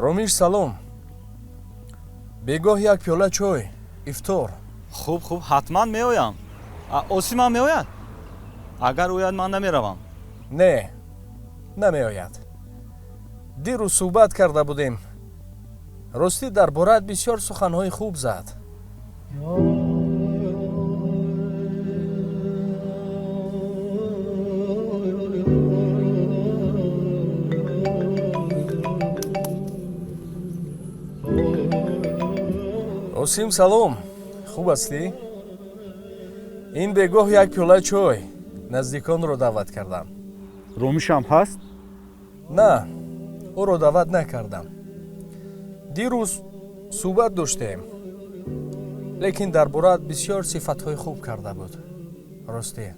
ромиш салом. бегоҳ як пиёла чой ифтор. хуб ҳатман меоям. осимам меояд? агар ояд ман намеравам. не намеояд. дирӯз суҳбат карда будем. ростӣ дар бораат бисёр суханҳои хуб зад. осим салом, хуб ҳастӣ? ин бегоҳ як пиёла чой наздиконро даъват кардам. ромишам ҳаст? на, ӯро даъват накардам. дирӯз суҳбат доштем, лекин дар бораат бисёр сифатҳои хуб карда буд. ростӣ?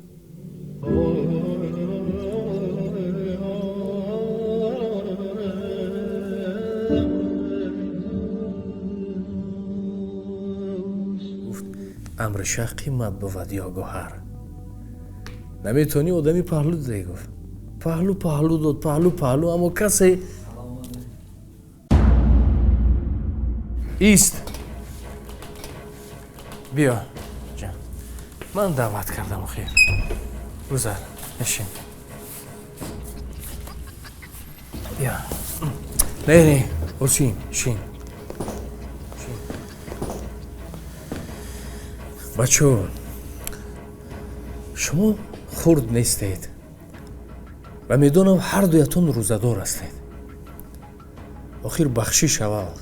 амри шах қимат бувад ё гоҳар. наметавонӣ одами паҳлӯ додӣ гуфт. паҳлӯ дод, паҳлӯ, аммо касе ист. биё ҷан, ман даъват кардам. охир гузар, нишин. биё. не, осим, шин. бачо, шумо хурд нестед ва медонам ҳар дуятон рӯзадор ҳастед. охир бахшиш аввал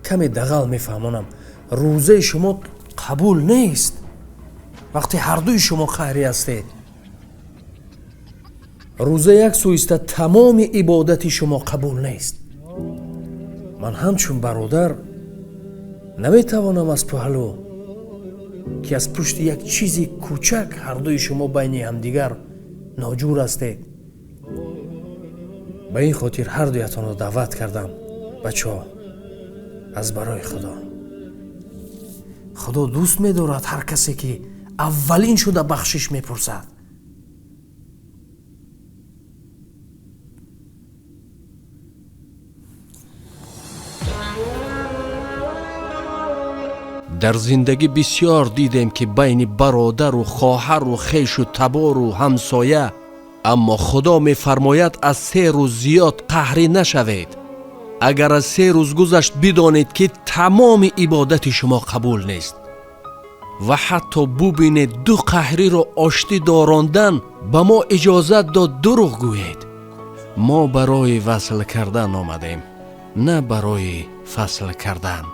каме дағал мефаҳмонам, рӯзаи шумо қабул нест вақте ҳардуи шумо қаҳрӣ ҳастед. рӯза як суиста тамоми ибодати шумо қабул нест. ман ҳамчун бародар наметавонам аз паҳлӯ ки аз пушти як чизи кӯчак ҳардуи шумо байни ҳамдигар ноҷур ҳастед. ба ин хотир ҳар дуятонро даъват кардам. бачо, аз барои худо дӯст медорад ҳар касе ки аввалин шуда бахшиш мепурсад. дар зиндагӣ бисьёр дидем ки байни бародару хоҳару хешу табору ҳамсоя, аммо худо мефармояд аз 3 рӯз зиёд қаҳрӣ нашавед. агар аз 3 рӯз гузашт, бидонед ки тамоми ибодати шумо қабул нест. ва ҳатто бубинед 2 қаҳриро оштӣ дорондан ба мо иҷозат дод дурӯғ гӯед. мо барои васл кардан омадем, на барои фасл кардан.